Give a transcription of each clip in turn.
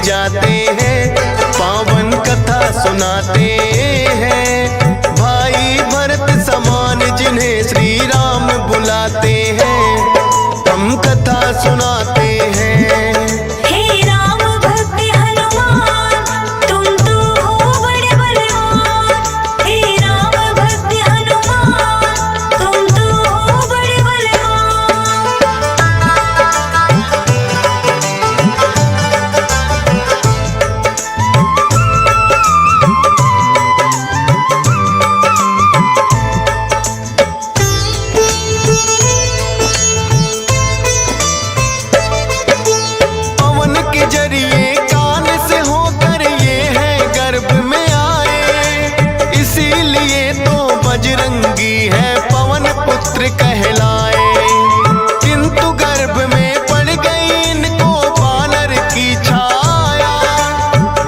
जाते हैं, पावन कथा सुनाते हैं। भाई भरत समान जिन्हें श्री राम बुलाते हैं, हम कथा सुनाते हैं। कहलाए, किंतु गर्भ में पड़ गई इनको वानर की छाया,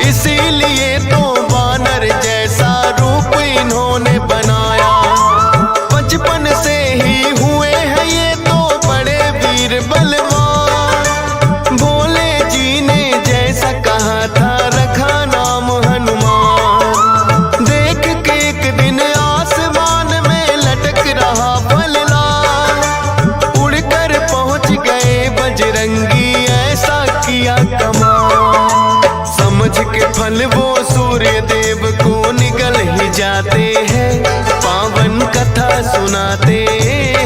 इसीलिए तो वानर जैसा रूप इन्होंने बनाया। बचपन से ही हुए हैं ये तो बड़े वीर बलवान, भोले जी ने जैसा कहा था रखा नाम हनुमान। देख के एक दिन आसमान में लटक रहा के फल वो सूर्य देव को निगल ही जाते हैं, पावन कथा सुनाते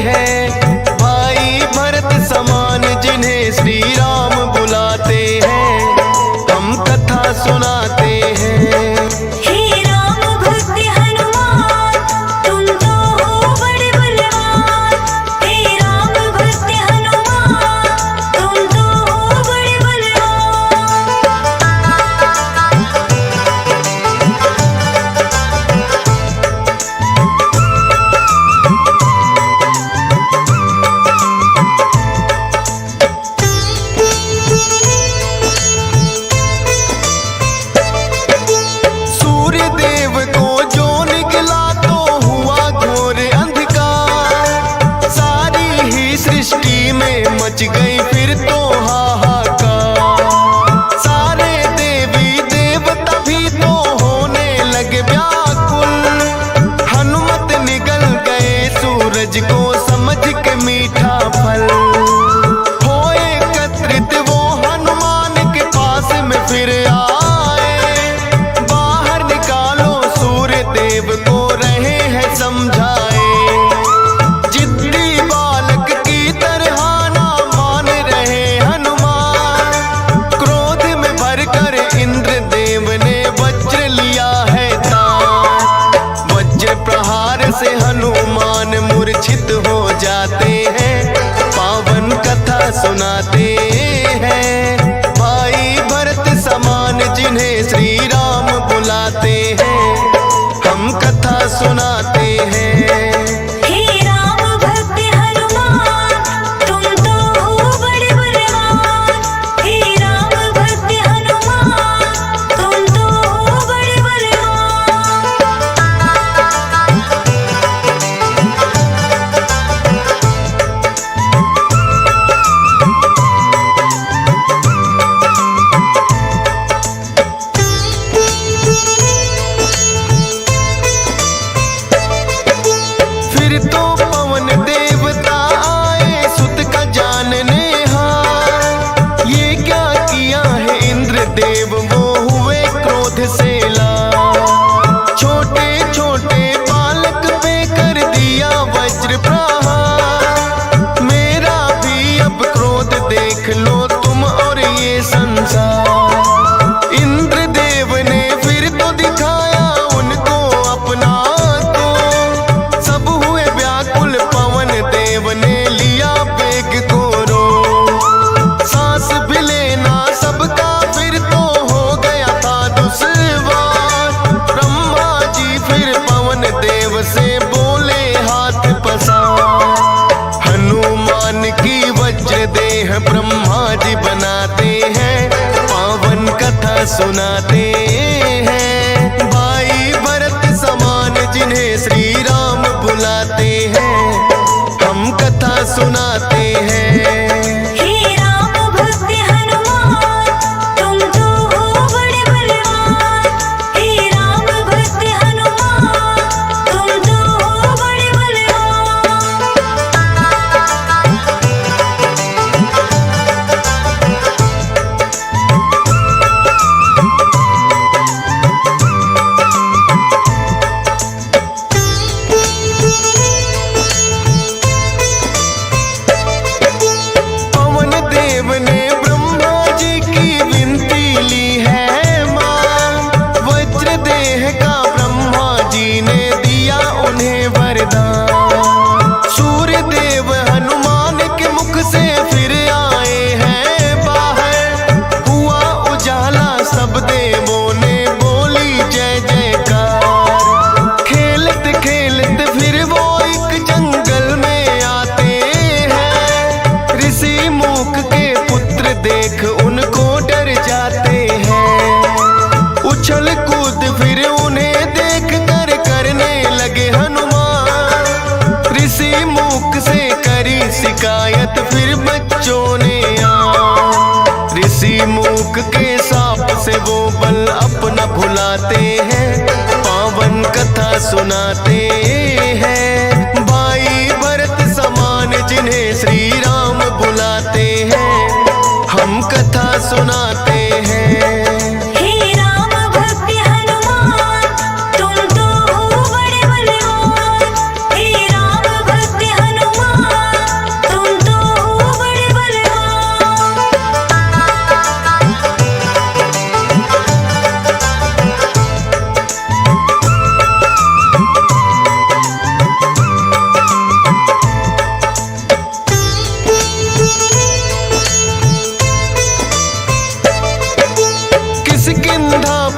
हैं। भाई भरत समान जिन्हें श्री राम बुलाते हैं, हम कथा सुनाते हैं। सृष्टि में मच गई फिर तो हाहाकार, सारे देवी देवता भी तो होने लगे व्याकुल। हनुमत निगल गए सूरज को समझ के मीठा फल, हो एकत्रित वो हनुमान के पास में फिर आए। बाहर निकालो सूर्य देव को रहे हैं समझाए, से हनुमान मूर्छित हो जाते हैं, पावन कथा सुनाते हैं। भाई भरत समान जिन्हें श्री राम बुलाते हैं, हम कथा सुनाते हैं। तो पवन देवता आए सुत का जानने हार, ये क्या किया है इंद्र देव वो हुए क्रोध से लाल। छोटे छोटे बालक पे कर दिया वज्र प्रहार, मेरा भी अब क्रोध देख लो तुम और ये संसार। इंद्र देव ने फिर तो दिखाया उनको अपना, ने लिया बेग को रो, सांस भी लेना सबका फिर तो हो गया था दुश्वार। ब्रह्मा जी फिर पवन देव से बोले हाथ पसार, हनुमान की वज्र देह ब्रह्मा जी बनाते हैं, पावन कथा सुनाते हैं। भाई भरत समान जिन्हें श्री राम बुलाते हैं, हम कथा सुनाते हैं। हे राम भक्त हनुमान तुम तो हो किसी मूक के सांप से वो बल अपना भुलाते हैं, पावन कथा सुनाते हैं। भाई भरत समान जिन्हें श्री राम बुलाते हैं, हम कथा सुनाते हैं।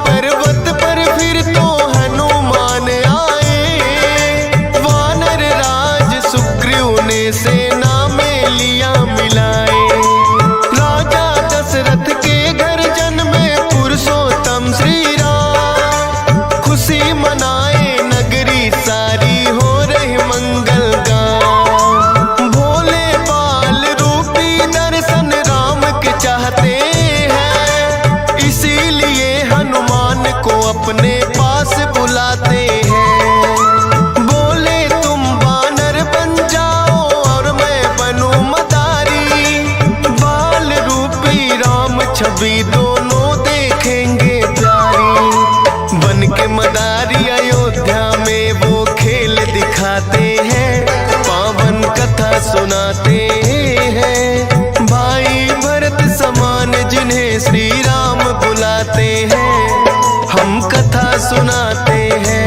पर्वत पर फिर तो हनुमान आए, वानर राज सुग्रीव ने सेना में लिया मिलाए। राजा दशरथ के घर जन्मे पुरुषोत्तम श्री राम, खुशी मनाए नगरी सारी हो रही मंगल गान। भोले बाल रूपी दर्शन राम के चाहते हैं, इसीलिए हनुमान को अपने पास बुलाते हैं। बोले तुम वानर बन जाओ और मैं बनूं मदारी, बाल रूपी राम छवि दोनों देखेंगे प्यारी। बन के मदारी अयोध्या में वो खेल दिखाते हैं, पावन कथा सुनाते हैं। भाई भरत समान जिन्हें श्री राम बुलाते हैं, हम कथा सुनाते हैं।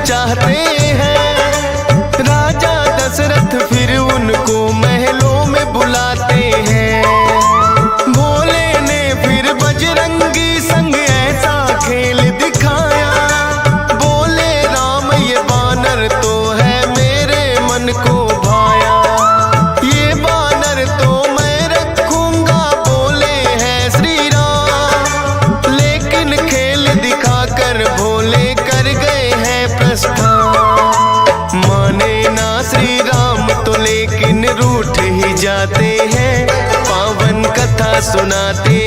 चाहते हैं राजा दशरथ फिर उनको महलों में बुलाते हैं। भोले ने फिर बजरंगी संग ऐसा खेल दिखाया, बोले राम ये वानर तो है मेरे मन को भाया। ये वानर तो मैं रखूंगा बोले हैं श्री राम, लेकिन खेल दिखाकर भोले कर गए हैं प्रस्थान। माने ना श्री राम तो लेकिन रूठ ही जाते हैं, पावन कथा सुनाते